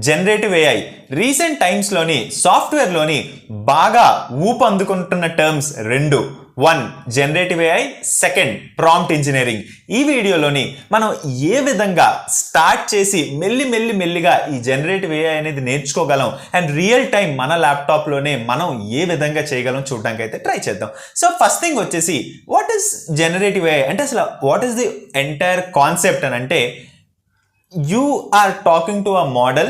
Generative AI recent టైమ్స్లోని సాఫ్ట్వేర్లోని బాగా ఊపందుకుంటున్న terms రెండు. One generative AI, second prompt engineering. ఈ వీడియోలోని మనం ఏ విధంగా స్టార్ట్ చేసి మెల్లిగా ఈ జనరేటివ్ ఏఐ అనేది నేర్చుకోగలం అండ్ రియల్ టైం మన ల్యాప్టాప్లోనే మనం ఏ విధంగా చేయగలం చూడడానికి అయితే ట్రై చేద్దాం. సో ఫస్ట్ థింగ్ వచ్చేసి వాట్ ఈస్ జనరేటివ్ ఏఐ అంటే అసలు what is the entire concept అని అంటే, you are talking to a model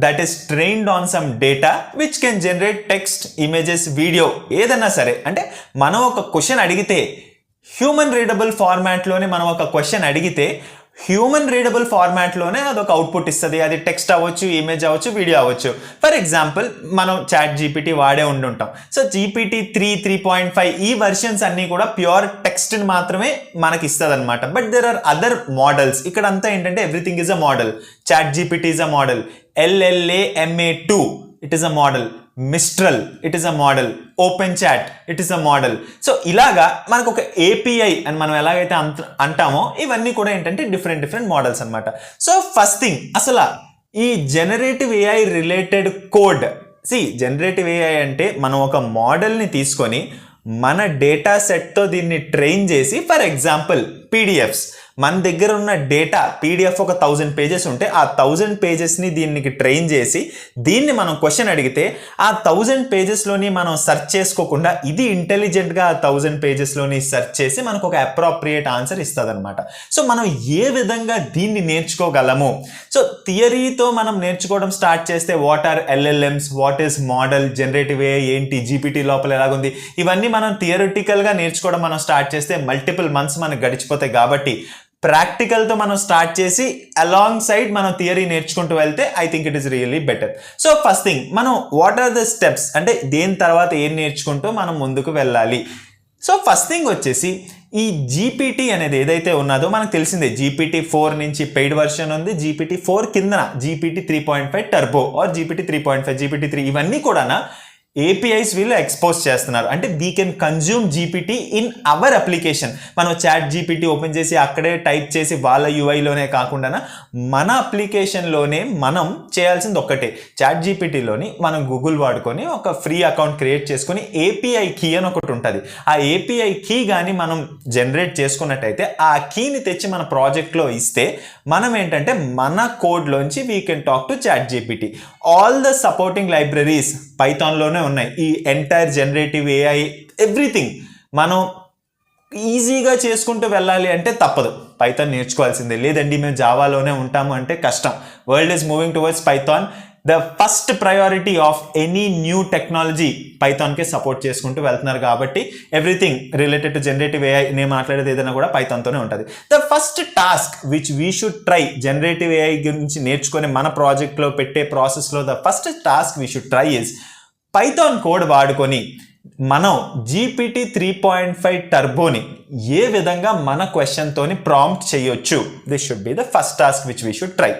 that is trained on some data which can generate text, images, video ఏదన్నా సరే. అంటే మనం ఒక క్వశ్చన్ అడిగితే హ్యూమన్ రీడబుల్ ఫార్మాట్లోనే మనం ఒక క్వశ్చన్ అడిగితే హ్యూమన్ రీడబుల్ ఫార్మాట్లోనే అదొక అవుట్పుట్ ఇస్తుంది. అది టెక్స్ట్ అవ్వచ్చు, ఇమేజ్ అవ్వచ్చు, వీడియో అవ్వచ్చు. ఫర్ ఎగ్జాంపుల్ మనం చాట్ జీపీటీ వాడే ఉండుంటాం. సో జీపీటీ 3.5 ఈ వెర్షన్స్ అన్నీ కూడా ప్యూర్ టెక్స్ట్ని మాత్రమే మనకి ఇస్తుంది అనమాట. But there are other models. ఇక్కడ అంతా ఏంటంటే everything is a model. ChatGPT is a model, LLaMA2 it is a model, Mistral it is a model, open chat it is a model. So ఇలాగా మనకు ఒక API అని మనం ఎలాగైతే అంటామో ఇవన్నీ కూడా ఏంటంటే డిఫరెంట్ మోడల్స్ అనమాట. సో ఫస్ట్ థింగ్ అసలు ఈ generative AI related code. Generative AI అంటే మనం ఒక మోడల్ని తీసుకొని మన డేటా సెట్తో దీన్ని ట్రైన్ చేసి, ఫర్ ఎగ్జాంపుల్ పీడిఎఫ్స్, మన దగ్గర ఉన్న డేటా పీడిఎఫ్ ఒక 1000 పేజెస్ ఉంటే ఆ 1000 పేజెస్ని దీనికి ట్రైన్ చేసి దీన్ని మనం క్వశ్చన్ అడిగితే ఆ 1000 పేజెస్లోని మనం సెర్చ్ చేసుకోకుండా ఇది ఇంటెలిజెంట్గా ఆ 1000 పేజెస్లోని సెర్చ్ చేసి మనకు ఒక అప్రోప్రియేట్ ఆన్సర్ ఇస్తుంది అనమాట. సో మనం ఏ విధంగా దీన్ని నేర్చుకోగలము? సో థియరీతో మనం నేర్చుకోవడం స్టార్ట్ చేస్తే what are LLMs, what is model, generative AI ఏంటి, జీపీటీ లోపల ఎలాగుంది, ఇవన్నీ మనం థియరిటికల్గా నేర్చుకోవడం మనం స్టార్ట్ చేస్తే మల్టిపుల్ మంత్స్ మనకు గడిచిపోతాయి. కాబట్టి ప్రాక్టికల్తో మనం స్టార్ట్ చేసి అలాంగ్ సైడ్ మనం థియరీ నేర్చుకుంటూ వెళ్తే I think it is really better. So first thing మనం వాట్ ఆర్ ద స్టెప్స్ అంటే దేని తర్వాత ఏం నేర్చుకుంటూ మనం ముందుకు వెళ్ళాలి. సో ఫస్ట్ థింగ్ వచ్చేసి ఈ జీపీటీ అనేది ఏదైతే ఉన్నదో మనకు తెలిసిందే. GPT-4 నుంచి పెయిడ్ వర్షన్ ఉంది, GPT-4 కిందన GPT 3.5 turbo are GPT 3.5, GPT-3 ఇవన్నీ కూడా ఏపీఐస్ వీళ్ళు ఎక్స్పోజ్ చేస్తున్నారు. అంటే we can consume GPT in our application. మనం చాట్ జీపీటీ ఓపెన్ చేసి అక్కడే టైప్ చేసి వాళ్ళ యూఐలోనే కాకుండా మన అప్లికేషన్లోనే మనం చేయాల్సింది ఒక్కటే. చాట్ జీపీటీలోని మనం గూగుల్ వాడుకొని ఒక ఫ్రీ అకౌంట్ క్రియేట్ చేసుకొని ఏపీఐ కీ అని ఒకటి ఉంటుంది. ఆ ఏపీఐ కీ కానీ మనం జనరేట్ చేసుకున్నట్టయితే ఆ కీని తెచ్చి మన ప్రాజెక్ట్లో ఇస్తే మనం ఏంటంటే మన కోడ్లోంచి we can talk to chat GPT. All the supporting libraries పైథాన్లోనే ఉన్నాయి. ఈ ఎంటైర్ జనరేటివ్ ఏఐ ఎవ్రీథింగ్ మనం ఈజీగా చేసుకుంటూ వెళ్ళాలి అంటే తప్పదు, పైథాన్ నేర్చుకోవాల్సిందే. లేదండి మేము జావాలోనే ఉంటాము అంటే కష్టం. World is moving towards Python. The first priority of any new technology పైథాన్కే సపోర్ట్ చేసుకుంటూ వెళ్తున్నారు. కాబట్టి everything related to generative AI నేను మాట్లాడేది ఏదైనా కూడా పైథాన్తోనే ఉంటుంది. The first task which we should try generative AI గురించి నేర్చుకొని మన ప్రాజెక్ట్లో పెట్టే ప్రాసెస్లో the first task we should try is Python code వాడుకొని మనం GPT 3.5 టర్బోని ఏ విధంగా మన క్వశ్చన్తోని ప్రాంప్ట్ చేయొచ్చు. This should be the first task which we should try.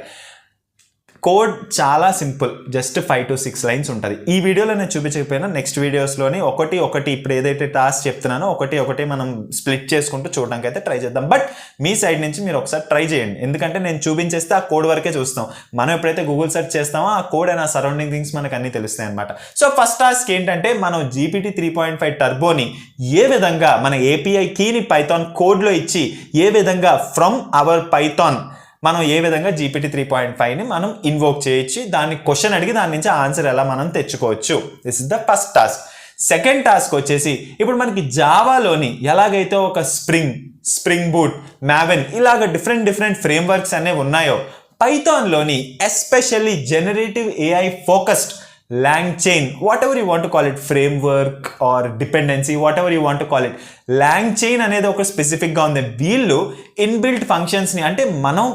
Code చాలా సింపుల్, జస్ట్ 5 to 6 లైన్స్ ఉంటుంది. ఈ వీడియోలో నేను చూపించకపోయినా నెక్స్ట్ వీడియోస్లోని ఒకటి ఇప్పుడు ఏదైతే టాస్క్ చెప్తున్నానో ఒకటి మనం స్ప్లిట్ చేసుకుంటూ చూడడానికి అయితే ట్రై చేద్దాం. బట్ మీ సైడ్ నుంచి మీరు ఒకసారి ట్రై చేయండి, ఎందుకంటే నేను చూపించేస్తే ఆ కోడ్ వరకే చూస్తాం. మనం ఎప్పుడైతే గూగుల్ సెర్చ్ చేస్తామో ఆ కోడ్ అండ్ ఆ సరౌండింగ్ థింగ్స్ మనకు అన్నీ తెలుస్తాయి అనమాట. సో ఫస్ట్ టాస్క్ ఏంటంటే మనం GPT 3.5 టర్బోని ఏ విధంగా మన ఏపీఐ కీని పైథాన్ కోడ్లో ఇచ్చి ఏ విధంగా ఫ్రమ్ అవర్ పైథాన్ మనం ఏ విధంగా GPT 3.5ని మనం ఇన్వోక్ చేయొచ్చు, దాన్ని క్వశ్చన్ అడిగి దాని నుంచి ఆన్సర్ ఎలా మనం తెచ్చుకోవచ్చు. This is the first task. Second task వచ్చేసి ఇప్పుడు మనకి జావాలోని ఎలాగైతే ఒక స్ప్రింగ్ బూట్, మావెన్ ఇలాగ డిఫరెంట్ ఫ్రేమ్వర్క్స్ అనేవి ఉన్నాయో పైథాన్లోని especially generative AI focused LangChain, whatever you want to call it, framework or dependency, whatever you want to call it, LangChain అనేది ఒక స్పెసిఫిక్గా ఉంది. వీళ్ళు ఇన్బిల్ట్ ఫంక్షన్స్ని అంటే మనం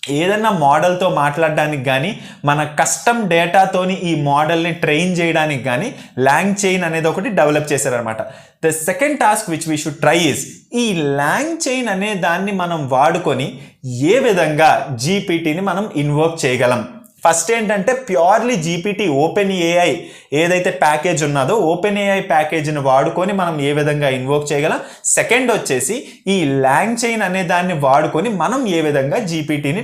ఏదన్నా మోడల్తో మాట్లాడడానికి కానీ మన కస్టమ్ డేటాతోని ఈ మోడల్ని ట్రైన్ చేయడానికి కానీ LangChain అనేది ఒకటి డెవలప్ చేశారనమాట. The second task which we should try is ఈ LangChain అనే దాన్ని మనం వాడుకొని ఏ విధంగా జీపీటీని మనం ఇన్వోక్ చేయగలం. ఫస్ట్ ఏంటంటే ప్యూర్లీ జీపీటీ ఓపెన్ ఏఐ ఏదైతే ప్యాకేజ్ ఉన్నదో ఓపెన్ ఏఐ ప్యాకేజ్ని వాడుకొని మనం ఏ విధంగా ఇన్వోక్ చేయగలం. సెకండ్ వచ్చేసి ఈ లాంగ్ చైన్ అనే దాన్ని వాడుకొని మనం ఏ విధంగా జీపీటీని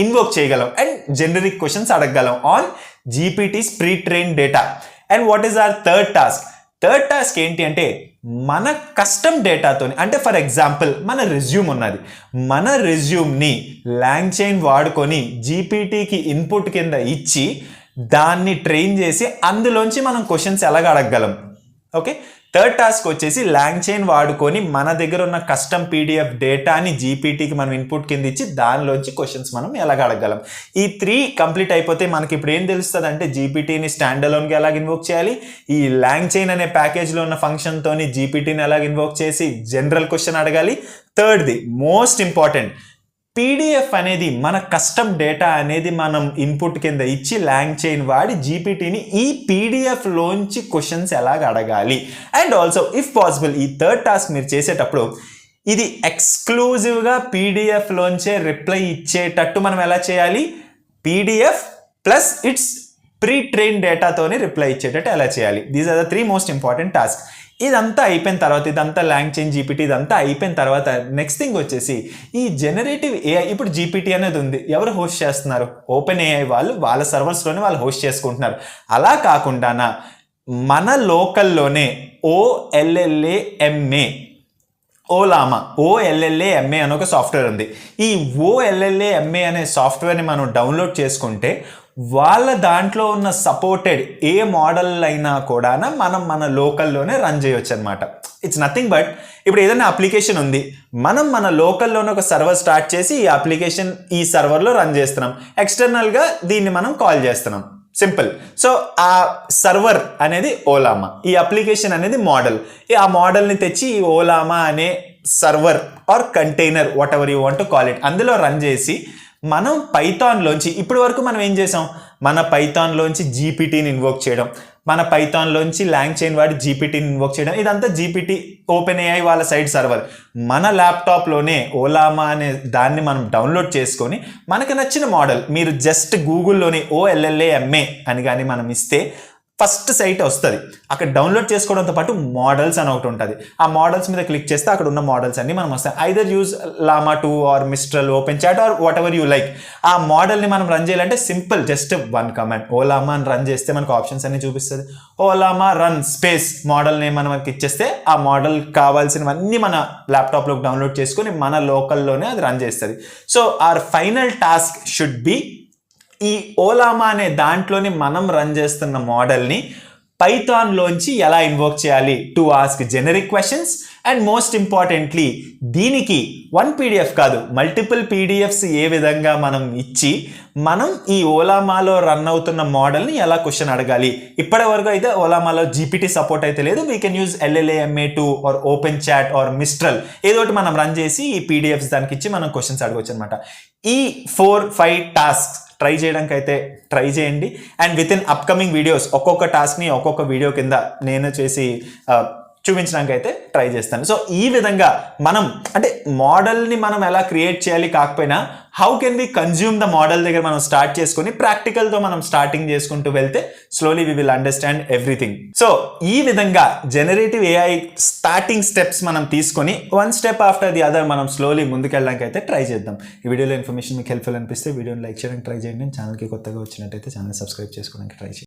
ఇన్వోక్ చేయగలం అండ్ జనరిక్ క్వశ్చన్స్ అడగగలం on GPT's pre train data. And what is our third task ఏంటి అంటే మన కస్టమ్ డేటాతోని, అంటే ఫర్ ఎగ్జాంపుల్ మన రెజ్యూమ్ ఉన్నది, మన రెజ్యూమ్ని లాంగ్ చైన్ వాడుకొని జీపీటీకి ఇన్పుట్ కింద ఇచ్చి దాన్ని ట్రైన్ చేసి అందులోంచి మనం క్వశ్చన్స్ ఎలాగ అడగగలం. ఓకే, థర్డ్ టాస్క్ వచ్చేసి లాంగ్ చైన్ వాడుకొని మన దగ్గర ఉన్న కస్టమ్ పీడిఎఫ్ డేటాని జీపీటీకి మనం ఇన్పుట్ కింద ఇచ్చి దానిలోంచి క్వశ్చన్స్ మనం ఎలాగ అడగగలం. ఈ 3 కంప్లీట్ అయిపోతే మనకి ఇప్పుడు ఏం తెలుస్తుంది అంటే జీపీటీని స్టాండ్ అలోన్గా ఎలాగ ఇన్వోక్ చేయాలి, ఈ లాంగ్ చైన్ అనే ప్యాకేజ్లో ఉన్న ఫంక్షన్తోని జీపీటీని ఎలాగ ఇన్వోక్ చేసి జనరల్ క్వశ్చన్ అడగాలి. థర్డ్ది మోస్ట్ ఇంపార్టెంట్, పీడిఎఫ్ అనేది మన కస్టమ్ డేటా అనేది మనం ఇన్పుట్ కింద ఇచ్చి లాంగ్ చైన్ వాడి జీపీటీని ఈ పీడిఎఫ్ లోంచి క్వశ్చన్స్ ఎలాగ అడగాలి. అండ్ ఆల్సో ఇఫ్ పాసిబుల్ ఈ థర్డ్ టాస్క్ మీరు చేసేటప్పుడు ఇది ఎక్స్క్లూజివ్గా పీడిఎఫ్ లోంచే రిప్లై ఇచ్చేటట్టు మనం ఎలా చేయాలి, PDF plus it's pre train డేటాతోని రిప్లై ఇచ్చేటట్టు ఎలా చేయాలి. These are the 3 most important task. ఇదంతా అయిపోయిన తర్వాత, ఇదంతా లాంగ్ చైన్ జీపీటీ ఇదంతా అయిపోయిన తర్వాత నెక్స్ట్ థింగ్ వచ్చేసి ఈ జనరేటివ్ ఏఐ. ఇప్పుడు జీపీటీ అనేది ఉంది, ఎవరు హోస్ట్ చేస్తున్నారు, ఓపెన్ ఏఐ వాళ్ళు వాళ్ళ సర్వర్స్లోనే వాళ్ళు హోస్ట్ చేసుకుంటున్నారు. అలా కాకుండా మన లోకల్లోనే OLLAMA అనే ఒక సాఫ్ట్వేర్ ఉంది. ఈ OLLAMA అనే సాఫ్ట్వేర్ని మనం డౌన్లోడ్ చేసుకుంటే వాళ్ళ దాంట్లో ఉన్న సపోర్టెడ్ ఏ మోడల్ అయినా కూడా మనం మన లోకల్లోనే రన్ చేయొచ్చు అనమాట. ఇట్స్ నథింగ్ బట్ ఇప్పుడు ఏదైనా అప్లికేషన్ ఉంది, మనం మన లోకల్లోనే ఒక సర్వర్ స్టార్ట్ చేసి ఈ అప్లికేషన్ ఈ సర్వర్లో రన్ చేస్తున్నాం, ఎక్స్టర్నల్గా దీన్ని మనం కాల్ చేస్తున్నాం, సింపుల్. సో ఆ సర్వర్ అనేది ఓలామా, ఈ అప్లికేషన్ అనేది మోడల్. ఆ మోడల్ని తెచ్చి ఈ ఓలామా అనే server or container whatever you want to call it అందులో రన్ చేసి మనం పైథాన్లోంచి ఇప్పటి వరకు మనం ఏం చేసాం, మన పైథాన్లోంచి జీపీటీని ఇన్వోక్ చేయడం, మన పైథాన్లోంచి లాంగ్ చైన్ వాడి జీపీటీని ఇన్వోక్ చేయడం, ఇదంతా జీపీటీ ఓపెన్ ఏఐ వాళ్ళ సైడ్ సర్వర్. మన ల్యాప్టాప్లోనే ఓలామా అనే దాన్ని మనం డౌన్లోడ్ చేసుకొని మనకు నచ్చిన మోడల్, మీరు జస్ట్ గూగుల్లోని OLLAMA అని కానీ మనం ఇస్తే ఫస్ట్ సైట్ వస్తుంది. అక్కడ డౌన్లోడ్ చేసుకోవడంతో పాటు మోడల్స్ అని ఒకటి ఉంటుంది. ఆ మోడల్స్ మీద క్లిక్ చేస్తే అక్కడ ఉన్న మోడల్స్ అన్ని మనం వస్తాయి. Either use Llama 2 or Mistral, open chat or whatever you like. ఆ మోడల్ని మనం రన్ చేయాలంటే సింపుల్, జస్ట్ 1 కమాండ్ ఓలామా అని రన్ చేస్తే మనకు ఆప్షన్స్ అన్ని చూపిస్తుంది. ఓలామా రన్ స్పేస్ మోడల్ నేమ్ మనకి ఇచ్చేస్తే ఆ మోడల్ కావాల్సినవన్నీ మన ల్యాప్టాప్లోకి డౌన్లోడ్ చేసుకొని మన లోకల్లోనే అది రన్ చేస్తుంది. So our final task should be ఈ ఓలామా అనే దాంట్లోని మనం రన్ చేస్తున్న మోడల్ని పైథాన్లోంచి ఎలా ఇన్వోక్ చేయాలి to ask generic questions. And most importantly దీనికి 1 PDF కాదు మల్టిపుల్ PDFs ఏ విధంగా మనం ఇచ్చి మనం ఈ ఓలామాలో రన్ అవుతున్న మోడల్ని ఎలా క్వశ్చన్ అడగాలి. ఇప్పటి వరకు అయితే ఓలామాలో జీపీటీ సపోర్ట్ అయితే లేదు. We can use LLAMA2 or open chat or Mistral ఏదో ఒకటి మనం రన్ చేసి ఈ PDFs దానికి ఇచ్చి మనం క్వశ్చన్స్ అడగవచ్చు అనమాట. ఈ 4-5 టాస్క్స్ ట్రై చేయడానికి అయితే ట్రై చేయండి. And with in upcoming videos ఒక్కొక్క టాస్క్ని ఒక్కొక్క వీడియో కింద నేను చేసి చూపించడానికి అయితే ట్రై చేస్తాను. సో ఈ విధంగా మనం అంటే మోడల్ని మనం ఎలా క్రియేట్ చేయాలి కాకపోయినా how can we consume the model దగ్గర మనం స్టార్ట్ చేసుకొని ప్రాక్టికల్తో మనం స్టార్టింగ్ చేసుకుంటూ వెళ్తే slowly we will understand everything. So ఈ విధంగా జనరేటివ్ ఏఐ స్టార్టింగ్ స్టెప్స్ మనం తీసుకొని 1 స్టెప్ ఆఫ్టర్ ది అదర్ మనం స్లోలీ ముందుకెళ్ళడానికి అయితే ట్రై చేద్దాం. ఈ వీడియోలో ఇన్ఫర్మేషన్ మీకు హెల్ప్ఫుల్ అనిపిస్తే వీడియోని లైక్ చేయడానికి ట్రై చేయండి. ఛానల్కి కొత్తగా వచ్చినట్టయితే ఛానల్ సబ్స్క్రైబ్ చేసుకోవడానికి ట్రై చేయండి.